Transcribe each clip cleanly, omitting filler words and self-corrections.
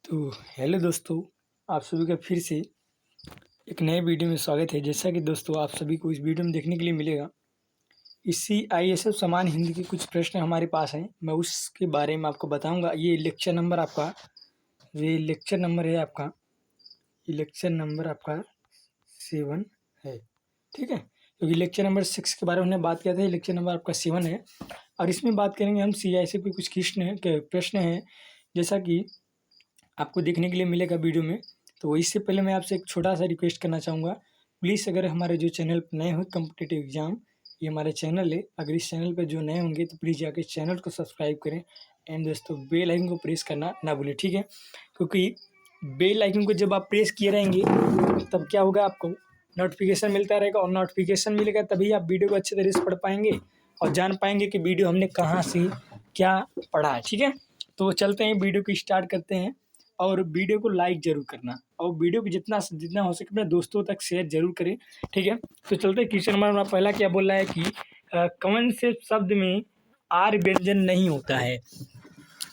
तो हेलो दोस्तों, आप सभी का फिर से एक नए वीडियो में स्वागत है। जैसा कि दोस्तों आप सभी को इस वीडियो में देखने के लिए मिलेगा, इसी IASF सामान्य हिंदी के कुछ प्रश्न हमारे पास हैं। मैं उसके बारे में आपको बताऊंगा। ये लेक्चर नंबर आपका है आपका, ये लेक्चर नंबर आपका 7 है, ठीक है। क्योंकि लेक्चर नंबर 6 के बारे में हमने बात किया था, ये लेक्चर नंबर आपका 7 है। और इसमें बात करेंगे हम CISF के कुछ प्रश्न हैं, जैसा कि आपको देखने के लिए मिलेगा वीडियो में। तो इससे पहले मैं आपसे एक छोटा सा रिक्वेस्ट करना चाहूँगा। प्लीज़ अगर हमारे जो चैनल पर नए हो, कॉम्पिटिटिव एग्जाम, ये हमारे चैनल है। अगर इस चैनल पर जो नए होंगे तो प्लीज़ जाकर चैनल को सब्सक्राइब करें एंड दोस्तों बेल आइकन को प्रेस करना ना भूलें, ठीक है। क्योंकि बेल आइकन को जब आप प्रेस किए रहेंगे तब क्या होगा, आपको नोटिफिकेशन मिलता रहेगा, और नोटिफिकेशन मिलेगा तभी आप वीडियो को अच्छे तरीके से पढ़ पाएंगे और जान पाएंगे कि वीडियो हमने कहाँ से क्या पढ़ा है, ठीक है। तो चलते हैं, वीडियो को स्टार्ट करते हैं। और वीडियो को लाइक जरूर करना, और वीडियो को जितना जितना हो सके अपने दोस्तों तक शेयर जरूर करें, ठीक है। तो चलते हैं, क्वेश्चन नंबर पहला क्या बोल रहा है कि कौन से शब्द में आर व्यंजन नहीं होता है।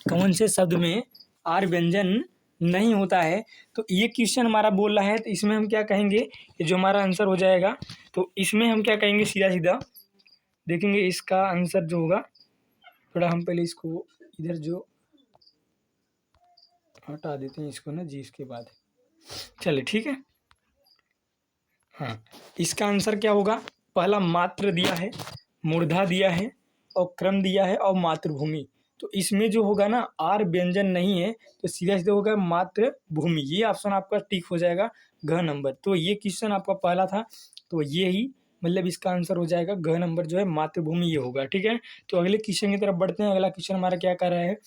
कौन से शब्द में आर व्यंजन नहीं होता है। तो ये क्वेश्चन हमारा बोल रहा है, तो इसमें हम क्या कहेंगे, ये जो हमारा आंसर हो जाएगा, तो इसमें हम क्या कहेंगे, सीधा सीधा देखेंगे इसका आंसर जो होगा। थोड़ा हम पहले इसको इधर जो हटा देते हैं इसको ना जी, इसके बाद चलिए, ठीक है। हाँ, इसका आंसर क्या होगा, पहला मात्र दिया है, मूर्धा दिया है, और क्रम दिया है, और मातृभूमि। तो इसमें जो होगा ना, आर व्यंजन नहीं है, तो सीधा सीधा होगा मातृभूमि। ये ऑप्शन आपका टिक हो जाएगा, घ नंबर। तो ये क्वेश्चन आपका पहला था, तो ये ही मतलब इसका आंसर हो जाएगा घ नंबर जो है मातृभूमि, ये होगा, ठीक है। तो अगले क्वेश्चन की तरफ बढ़ते हैं। अगला क्वेश्चन हमारा क्या कर रहा है,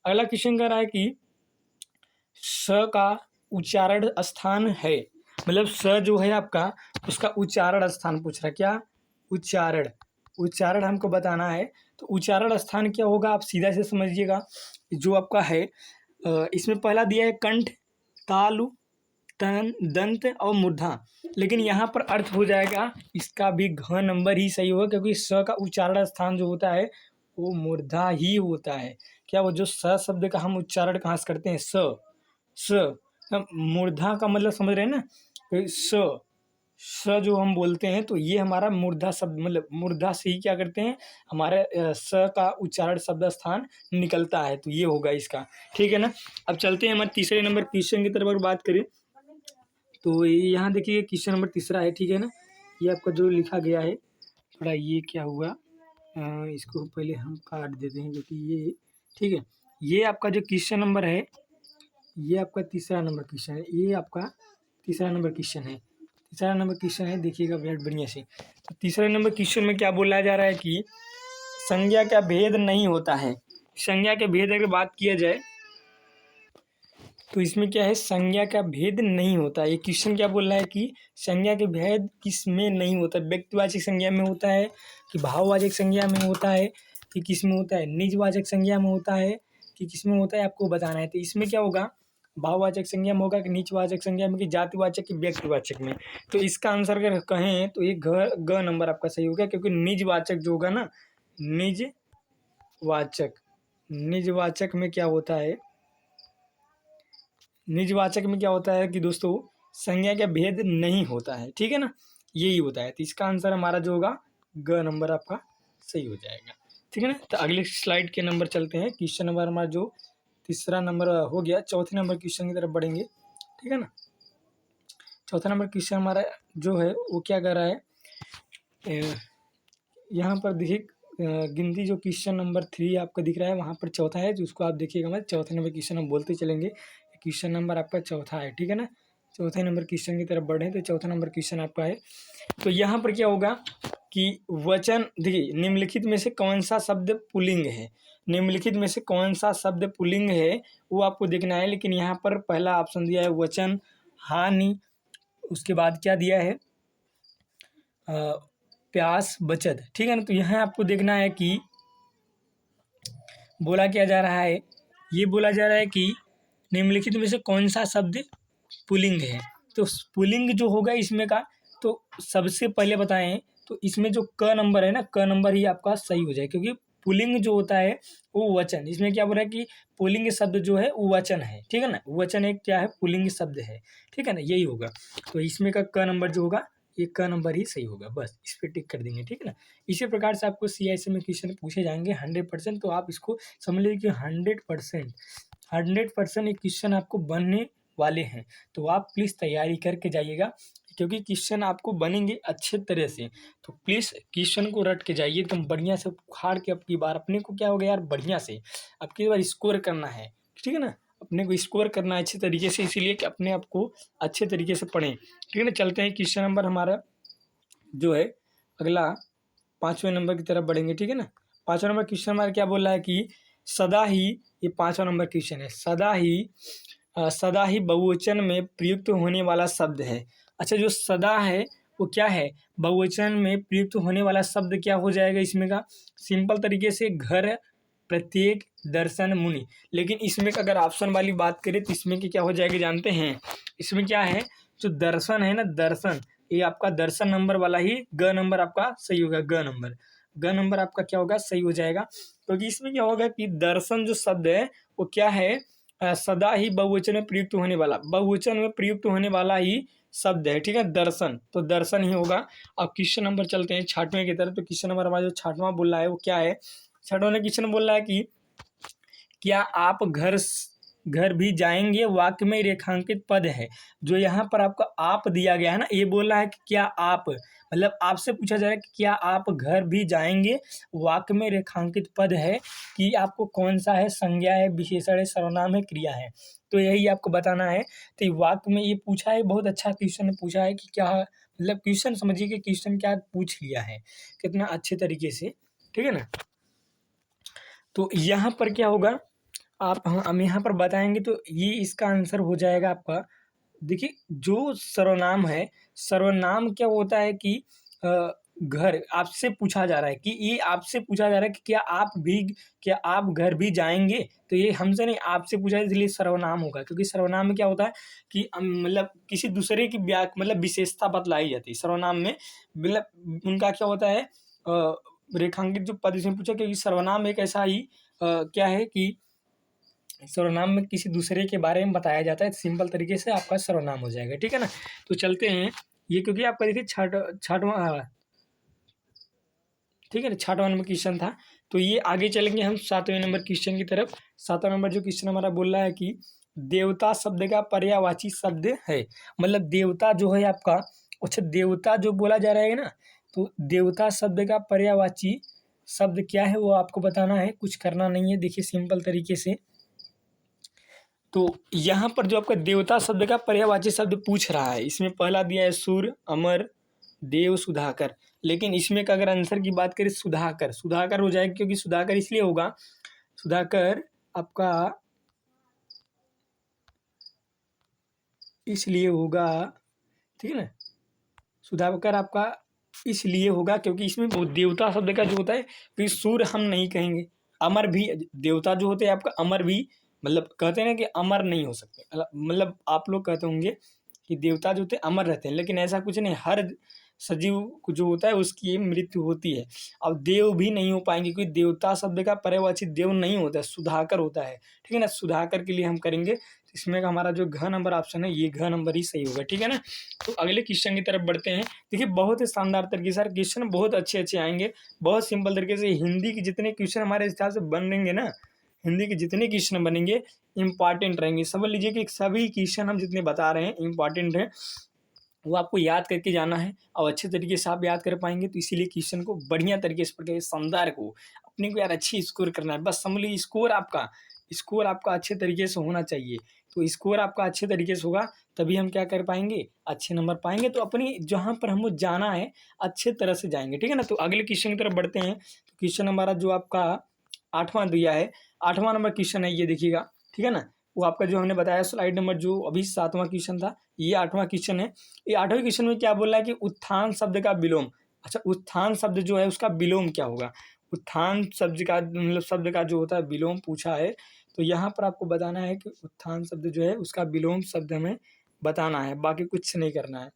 अगला क्वेश्चन कर रहा है कि स का उच्चारण स्थान है, मतलब स जो है आपका, उसका उच्चारण स्थान पूछ रहा है। क्या उच्चारण हमको बताना है। तो उच्चारण स्थान क्या होगा, आप सीधा से समझिएगा। जो आपका है इसमें पहला दिया है कंठ, तालु, तन, दंत और मूर्धा। लेकिन यहाँ पर अर्थ हो जाएगा इसका भी घ नंबर ही सही होगा, क्योंकि स का उच्चारण स्थान जो होता है वो मूर्धा ही होता है। क्या वो जो स शब्द का हम उच्चारण कहाँ से करते हैं, स मूर्धा का मतलब समझ रहे हैं ना, स जो हम बोलते हैं, तो ये हमारा मूर्धा शब्द, मतलब मूर्धा से ही क्या करते हैं, हमारे स का उच्चारण शब्द स्थान निकलता है। तो ये होगा इसका, ठीक है ना। अब चलते हैं हमारे तीसरे नंबर क्वेश्चन की तरफ अगर बात करें, तो यहाँ देखिए क्वेश्चन नंबर तीसरा है, ठीक है ना। ये आपका जो लिखा गया है, थोड़ा ये क्या हुआ, इसको पहले हम काट देते हैं, क्योंकि ये, ठीक है। ये आपका जो क्वेश्चन नंबर है, ये आपका तीसरा नंबर क्वेश्चन है, ये आपका तीसरा नंबर क्वेश्चन है। तीसरा नंबर क्वेश्चन है, देखिएगा बहुत बढ़िया से। तो तीसरे नंबर क्वेश्चन में क्या बोला जा रहा है कि संज्ञा का भेद नहीं होता है। संज्ञा के भेद अगर बात किया जाए तो इसमें क्या है, संज्ञा का भेद नहीं होता। ये क्वेश्चन क्या बोल रहा है कि संज्ञा के भेद किस में नहीं होता, व्यक्तिवाचक संज्ञा में होता है कि भाववाचक संज्ञा में होता है कि किस में होता है, निजवाचक संज्ञा में होता है कि किस में होता है, आपको बताना है। तो इसमें क्या होगा, भाववाचक संज्ञा में होगा कि निजवाचक संज्ञा में कि जातिवाचक कि व्यक्तिवाचक में। तो इसका आंसर अगर कहें तो ये ग नंबर आपका सही होगा, क्योंकि निजवाचक जो होगा ना, निजवाचक में क्या होता है, निजवाचक में क्या होता है कि दोस्तों संज्ञा का भेद नहीं होता है, ठीक है ना, यही होता है। तो इसका आंसर हमारा जो होगा ग नंबर आपका सही हो जाएगा, ठीक है ना। तो अगले स्लाइड के नंबर चलते हैं। क्वेश्चन नंबर हमारा जो तीसरा नंबर हो गया, चौथे नंबर क्वेश्चन की तरफ बढ़ेंगे, ठीक है ना। चौथा नंबर क्वेश्चन हमारा जो है वो क्या कर रहा है, यहाँ पर देखिए गिनती जो क्वेश्चन नंबर 3 आपका दिख रहा है, वहाँ पर चौथा है, जिसको आप देखिएगा। मैं चौथे नंबर क्वेश्चन हम बोलते चलेंगे, क्वेश्चन नंबर आपका चौथा है, ठीक है ना। चौथे नंबर क्वेश्चन की तरफ बढ़े तो चौथा नंबर क्वेश्चन आपका है। तो यहाँ पर क्या होगा कि वचन, देखिए निम्नलिखित में से कौन सा शब्द पुल्लिंग है, निम्नलिखित में से कौन सा शब्द पुल्लिंग है वो आपको देखना है। लेकिन यहाँ पर पहला ऑप्शन दिया है वचन, हानि, उसके बाद क्या दिया है, प्यास, बचत, ठीक है ना। तो यहाँ आपको देखना है कि बोला क्या जा रहा है, ये बोला जा रहा है कि निम्नलिखित में से कौन सा शब्द पुल्लिंग है। तो पुल्लिंग जो होगा इसमें का, तो सबसे पहले बताएं तो इसमें जो क नंबर है ना, क नंबर ही आपका सही हो जाए, क्योंकि पुल्लिंग जो होता है वो वचन, इसमें क्या बोल रहा है कि पुल्लिंग शब्द जो है वो वचन है, ठीक है ना, वचन एक क्या है, पुल्लिंग शब्द है, ठीक है ना, यही होगा। तो इसमें का क नंबर जो होगा ये क नंबर ही सही होगा, बस इस पे टिक कर देंगे, ठीक है ना। इसी प्रकार से आपको CIC में क्वेश्चन पूछे जाएंगे 100%, तो आप इसको समझ लीजिए कि 100% ये क्वेश्चन आपको बनने वाले हैं। तो आप प्लीज़ तैयारी करके जाइएगा, क्योंकि क्वेश्चन आपको बनेंगे अच्छे तरह से। तो प्लीज़ क्वेश्चन को रट के जाइए एकदम बढ़िया से, उखाड़ के। अब की बार अपने को क्या हो गया यार, बढ़िया से अब की बार स्कोर करना है, ठीक है ना, अपने को स्कोर करना है अच्छे तरीके से, इसीलिए कि अपने आप को अच्छे तरीके से पढ़ें, ठीक है ना। चलते हैं क्वेश्चन नंबर हमारा जो है अगला 5वें नंबर की तरफ बढ़ेंगे, ठीक है ना। 5वां नंबर क्वेश्चन हमारा क्या बोल रहा है कि सदा ही, ये 5वां नंबर क्वेश्चन है, सदा ही बहुवचन में प्रयुक्त होने वाला शब्द है। अच्छा, जो सदा है वो क्या है, बहुवचन में प्रयुक्त होने वाला शब्द क्या हो जाएगा इसमें का, सिंपल तरीके से घर, प्रत्येक, दर्शन, मुनि। लेकिन इसमें का अगर ऑप्शन वाली बात करें तो इसमें की क्या हो जाएगा जानते हैं, इसमें क्या है, जो दर्शन है ना, दर्शन, ये आपका दर्शन नंबर वाला ही ग नंबर आपका सही होगा, ग नंबर आपका क्या होगा, सही हो जाएगा। क्योंकि इसमें क्या होगा कि दर्शन जो शब्द है वो क्या है, सदा ही बहुवचन में प्रयुक्त होने वाला, बहुवचन में प्रयुक्त होने वाला ही शब्द है, ठीक है, दर्शन, तो दर्शन ही होगा। अब क्वेश्चन नंबर चलते हैं 6वें की तरफ। तो क्वेश्चन नंबर हमारा जो 6वां बोल रहा है वो क्या है, 6वां क्वेश्चन बोल रहा है कि क्या आप घर भी जाएंगे, वाक्य में रेखांकित पद है। जो यहाँ पर आपका आप दिया गया है ना, ये बोल रहा है कि क्या आप, मतलब आपसे पूछा जा रहा है कि क्या आप घर भी जाएंगे, वाक्य में रेखांकित पद है कि आपको कौन सा है, संज्ञा है, विशेषण है, सर्वनाम है, क्रिया है। तो यही आपको बताना है। तो ये वाक्य में ये पूछा है, बहुत अच्छा क्वेश्चन पूछा है कि क्या, मतलब क्वेश्चन समझिए कि क्वेश्चन क्या पूछ लिया है, कितना अच्छे तरीके से, ठीक है ना। तो यहाँ पर क्या होगा, आप हम यहाँ पर बताएंगे तो ये इसका आंसर हो जाएगा आपका। देखिए, जो सर्वनाम है, सर्वनाम क्या होता है कि घर आपसे पूछा जा रहा है, कि ये आपसे पूछा जा रहा है कि क्या आप घर भी जाएंगे, तो ये हमसे नहीं आपसे पूछा है, इसलिए सर्वनाम होगा। क्योंकि सर्वनाम में क्या होता है कि मतलब किसी दूसरे की मतलब विशेषता बतलाई जाती है सर्वनाम में, मतलब उनका क्या होता है रेखांकित जो पद इसमें पूछा, क्योंकि सर्वनाम एक ऐसा ही क्या है कि सर्वनाम में किसी दूसरे के बारे में बताया जाता है, सिंपल तरीके से आपका सर्वनाम हो जाएगा, ठीक है ना। तो चलते हैं, ये क्योंकि आपका देखिए छठवां, ठीक है ना, 6वां नंबर क्वेश्चन था। तो ये आगे चलेंगे हम 7वें नंबर क्वेश्चन की तरफ। 7वां नंबर जो क्वेश्चन हमारा बोल रहा है कि देवता शब्द का पर्यायवाची शब्द है, मतलब देवता जो है आपका, अच्छा देवता जो बोला जा रहा है ना, तो देवता शब्द का पर्यायवाची शब्द क्या है वो आपको बताना है, कुछ करना नहीं है। देखिए सिंपल तरीके से, तो यहाँ पर जो आपका देवता शब्द का पर्यायवाची शब्द पूछ रहा है, इसमें पहला दिया है सूर्य, अमर, देव, सुधाकर। लेकिन इसमें का अगर आंसर की बात करें, सुधाकर हो जाएगा, क्योंकि सुधाकर इसलिए होगा, सुधाकर आपका इसलिए होगा, ठीक है ना, सुधाकर आपका इसलिए होगा क्योंकि इसमें वो देवता शब्द का जो होता है, फिर सूर्य हम नहीं कहेंगे, अमर भी, देवता जो होते हैं आपका अमर भी, मतलब कहते हैं ना कि अमर नहीं हो सकते, मतलब आप लोग कहते होंगे कि देवता जो होते हैं अमर रहते हैं, लेकिन ऐसा कुछ नहीं, हर सजीव को जो होता है उसकी मृत्यु होती है। अब देव भी नहीं हो पाएंगे, क्योंकि देवता शब्द का पर्यायवाची देव नहीं होता है, सुधाकर होता है, ठीक है ना, सुधाकर के लिए हम करेंगे। इसमें का हमारा जो घ नंबर ऑप्शन है, ये घ नंबर ही सही होगा, ठीक है ना। तो अगले क्वेश्चन की तरफ बढ़ते हैं। देखिए बहुत ही शानदार तरीके से क्वेश्चन बहुत अच्छे अच्छे आएंगे, बहुत सिंपल तरीके से। हिंदी के जितने क्वेश्चन हमारे हिसाब से बनेंगे ना, हिंदी के जितने क्वेश्चन बनेंगे इंपॉर्टेंट रहेंगे, समझ लीजिए कि सभी क्वेश्चन हम जितने बता रहे हैं इंपॉर्टेंट है, वो आपको याद करके जाना है, और अच्छे तरीके से आप याद कर पाएंगे। तो इसीलिए क्वेश्चन को बढ़िया तरीके से पढ़ के, शानदार को अपने को यार अच्छी स्कोर करना है, बस समझ लीजिए स्कोर आपका अच्छे तरीके से होना चाहिए। तो स्कोर आपका अच्छे तरीके से होगा तभी हम क्या कर पाएंगे, अच्छे नंबर पाएंगे। तो अपनी जहाँ पर हमको जाना है अच्छे तरह से जाएंगे, ठीक है ना। तो अगले क्वेश्चन की तरफ बढ़ते हैं। तो क्वेश्चन हमारा जो आपका 8वां दिया है, 8वां नंबर क्वेश्चन है, ये देखिएगा, ठीक है ना। वो आपका जो हमने बताया स्लाइड नंबर जो अभी 7वां क्वेश्चन था, ये 8वां क्वेश्चन है। ये 8वें क्वेश्चन में क्या बोल रहा है कि उत्थान शब्द का विलोम। अच्छा, उत्थान शब्द जो है उसका विलोम क्या होगा, उत्थान शब्द का मतलब शब्द का जो होता है विलोम पूछा है। तो यहाँ पर आपको बताना है कि उत्थान शब्द जो है उसका विलोम शब्द हमें बताना है, बाकी कुछ नहीं करना है।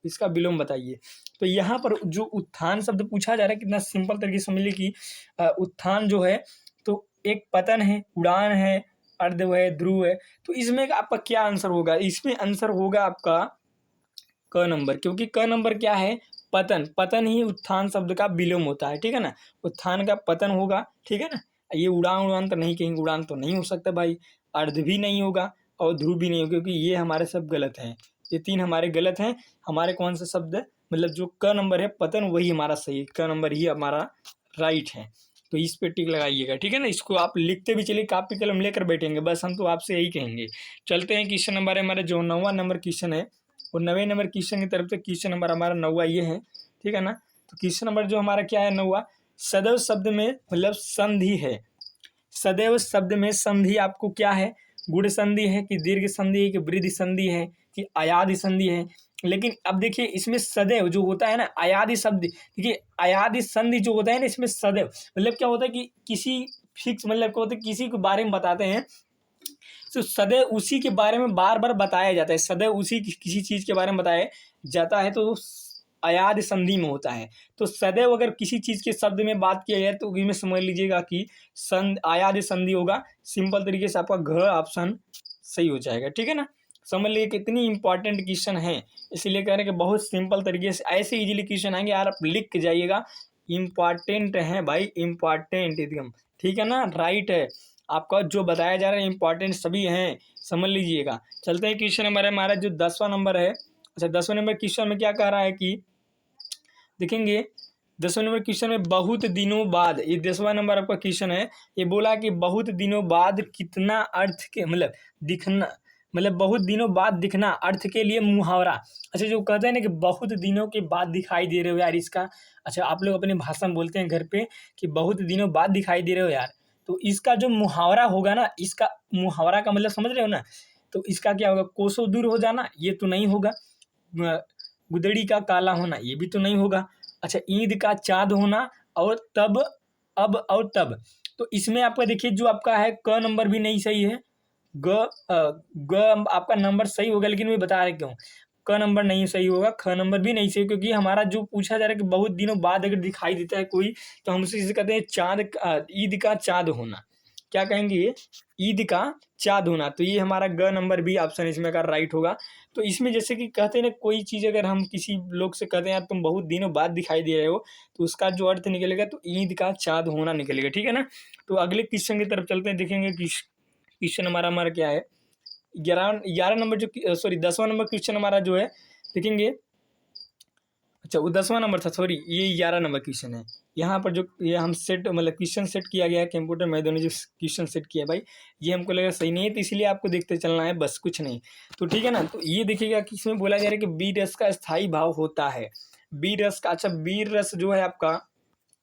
इसका विलोम बताइए। तो यहाँ पर जो उत्थान शब्द पूछा जा रहा है कितना सिंपल तरीके से समझ लीजिए कि उत्थान जो है तो एक पतन है, उड़ान है, अर्ध है, ध्रुव है। तो इसमें आपका क्या आंसर होगा? इसमें आंसर होगा आपका क नंबर, क्योंकि क नंबर क्या है? पतन। पतन ही उत्थान शब्द का विलोम होता है, ठीक है ना। उत्थान का पतन होगा, ठीक है ना। ये उड़ान उड़ान तो नहीं कहेंगे, उड़ान तो नहीं हो सकता भाई। अर्ध भी नहीं होगा और ध्रुव भी नहीं होगा, क्योंकि ये हमारे सब गलत हैं। ये तीन हमारे गलत हैं। हमारे कौन सा शब्द है, मतलब जो क नंबर है पतन, वही हमारा सही है। क नंबर ही हमारा राइट है। तो इस पे टिक लगाइएगा, ठीक है ना। इसको आप लिखते भी चलिए, कापी कलम लेकर बैठेंगे, बस हम तो आपसे यही कहेंगे। चलते हैं क्वेश्चन नंबर है हमारा जो 9वां नंबर क्वेश्चन है, और 9वें नंबर क्वेश्चन की तरफ से क्वेश्चन नंबर हमारा 9वां ये है, ठीक है ना। तो क्वेश्चन नंबर जो हमारा क्या है 9वां, सदैव शब्द में मतलब संधि है। सदैव शब्द में संधि आपको क्या है? गुण संधि है कि दीर्घ संधि है कि वृद्धि संधि है कि अयादि संधि है। लेकिन अब देखिए इसमें सदैव जो होता है ना, अयादि शब्द, देखिए अयादि संधि जो होता है ना, इसमें सदैव मतलब क्या होता है कि किसी फिक्स, मतलब क्या होता है किसी के बारे में बताते हैं तो सदैव उसी के बारे में बार बार बताया जाता है। सदैव उसी किसी चीज के बारे में बताया जाता है तो अयाद संधि में होता है। तो सदैव अगर किसी चीज के शब्द में बात किया जाए तो इसमें समझ लीजिएगा कि अयाद संधि होगा। सिंपल तरीके से आपका घ ऑप्शन सही हो जाएगा, ठीक है ना। समझ लीजिए कितनी इंपॉर्टेंट क्वेश्चन है, इसीलिए कह रहे हैं कि बहुत सिंपल तरीके से ऐसे इजीली क्वेश्चन आएंगे यार, आप लिख के जाइएगा। इंपॉर्टेंट है भाई, इंपॉर्टेंट एकदम, ठीक है ना, राइट है। आपका जो बताया जा रहा है इंपॉर्टेंट सभी हैं, समझ लीजिएगा। चलते हैं क्वेश्चन नंबर है हमारा जो 10वां नंबर है। अच्छा 10वें नंबर क्वेश्चन में क्या कह रहा है कि देखेंगे 10वें नंबर क्वेश्चन में बहुत दिनों बाद, ये 10वां नंबर आपका क्वेश्चन है। ये बोला कि बहुत दिनों बाद कितना अर्थ के मतलब दिखना, मतलब बहुत दिनों बाद दिखना अर्थ के लिए मुहावरा। अच्छा जो कहते हैं ना कि बहुत दिनों के बाद दिखाई दे रहे हो यार, इसका अच्छा आप लोग अपनी भाषा में बोलते हैं घर पे कि बहुत दिनों बाद दिखाई दे रहे हो यार, तो इसका जो मुहावरा होगा ना, इसका मुहावरा का मतलब समझ रहे हो ना। तो इसका क्या होगा? कोसों दूर हो जाना, ये तो नहीं होगा। गुदड़ी का काला होना, ये भी तो नहीं होगा। अच्छा ईद का चाँद होना, और तब, अब और तब। तो इसमें आपका देखिए जो आपका है क नंबर भी नहीं सही है। ग आपका नंबर सही होगा, लेकिन मैं बता रहे क्यों क नंबर नहीं सही होगा, ख नंबर भी नहीं सही, क्योंकि हमारा जो पूछा जा रहा है कि बहुत दिनों बाद अगर दिखाई देता है कोई, तो हम उसे इसे कहते हैं चाँद, ईद का चाँद होना। क्या कहेंगे? ये ईद का चाँद होना। तो ये हमारा ग नंबर भी ऑप्शन इसमें का राइट होगा। तो इसमें जैसे कि कहते हैं ना, कोई चीज़ अगर हम किसी लोग से कहते हैं यार तुम बहुत दिनों बाद दिखाई दे रहे हो, तो उसका जो अर्थ निकलेगा तो ईद का चाँद होना निकलेगा, ठीक है ना। तो अगले क्वेश्चन की तरफ चलते हैं, देखेंगे कि क्वेश्चन हमारा हमारा क्या है। 11 नंबर जो सॉरी 10वां नंबर क्वेश्चन हमारा जो है, देखेंगे। अच्छा वो 10वां नंबर था, सॉरी ये 11 नंबर क्वेश्चन है। यहाँ पर जो ये हम सेट मतलब क्वेश्चन सेट किया गया है कंप्यूटर में, दोनों जो क्वेश्चन सेट किया भाई, ये हमको लगा सही नहीं है, तो इसलिए आपको देखते चलना है, बस कुछ नहीं। तो ठीक है ना। तो ये देखिएगा कि इसमें बोला जा रहा है कि बी रस का स्थायी भाव होता है। बी रस का, अच्छा बी रस जो है आपका,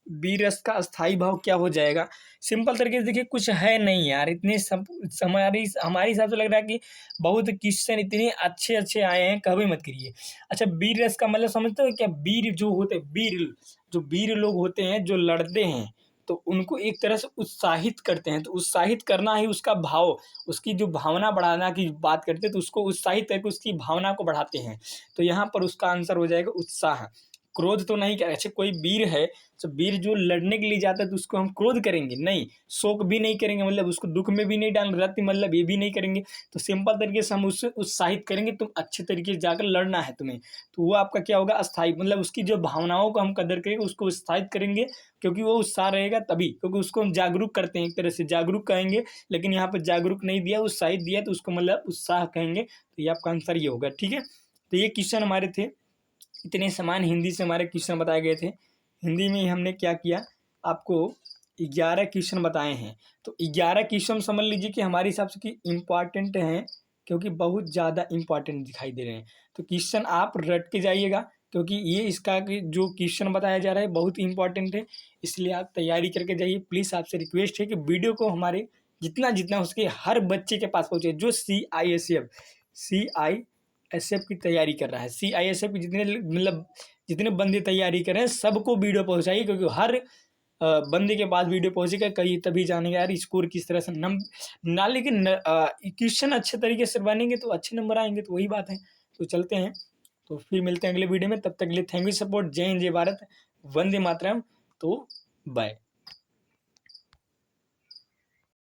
बी रस का स्थायी भाव क्या हो जाएगा? सिंपल तरीके से देखिए, कुछ है नहीं यार, इतने सब हमारी हमारे हिसाब से लग रहा है कि बहुत क्वेश्चन इतने अच्छे अच्छे आए हैं, कभी मत करिए। अच्छा वीर रस का मतलब समझते हो क्या? वीर जो होते हैं, वीर जो वीर लोग होते हैं जो लड़ते हैं, तो उनको एक तरह से उत्साहित करते हैं। तो उत्साहित करना ही उसका भाव, उसकी जो भावना बढ़ाना की बात करते हैं, तो उसको उत्साहित करके उसकी भावना को बढ़ाते हैं। तो यहाँ पर उसका आंसर हो जाएगा उत्साह। क्रोध तो नहीं करें। अच्छा कोई वीर है, तो वीर जो लड़ने के लिए जाता है तो उसको हम क्रोध करेंगे नहीं, शोक भी नहीं करेंगे, मतलब उसको दुख में भी नहीं डाल रत्ती, मतलब ये भी नहीं करेंगे। तो सिंपल तरीके से हम उससे उत्साहित करेंगे, तुम अच्छे तरीके से जाकर लड़ना है तुम्हें। तो वो आपका क्या होगा? अस्थायी, मतलब उसकी जो भावनाओं को हम कदर करेंगे, उसको उत्साहित करेंगे, क्योंकि वो उत्साह रहेगा तभी, क्योंकि उसको हम जागरूक करते हैं, एक तरह से जागरूक कहेंगे। लेकिन यहाँ पर जागरूक नहीं दिया, उत्साहित दिया, तो उसको मतलब उत्साह कहेंगे। तो ये आपका आंसर ये होगा, ठीक है। तो ये क्वेश्चन हमारे थे, इतने समान हिंदी से हमारे क्वेश्चन बताए गए थे। हिंदी में ही हमने क्या किया, आपको 11 क्वेश्चन बताए हैं। तो 11 क्वेश्चन समझ लीजिए कि हमारे हिसाब से कि इम्पॉर्टेंट हैं, क्योंकि बहुत ज़्यादा इम्पॉर्टेंट दिखाई दे रहे हैं। तो क्वेश्चन आप रट के जाइएगा, क्योंकि ये इसका जो क्वेश्चन बताया जा रहा है बहुत इंपॉर्टेंट है, इसलिए आप तैयारी करके जाइए। प्लीज़ आपसे रिक्वेस्ट है कि वीडियो को हमारे जितना जितना हो सके हर बच्चे के पास पहुँचे जो CISF की तैयारी कर रहा है। CISF की जितने मतलब जितने बंदे तैयारी कर रहे हैं सबको वीडियो पहुंचाइए, क्योंकि हर बंदे के पास वीडियो पहुंचेगा, कहीं तभी जानेगा यार स्कोर किस तरह से ना, लेकिन क्वेश्चन अच्छे तरीके से बनेंगे तो अच्छे नंबर आएंगे, तो वही बात है। तो चलते हैं। तो फिर मिलते हैं अगले वीडियो में, तब तक के लिए थैंक यू सपोर्ट। जय हिंद, जय भारत, वंदे मातरम। तो बाय।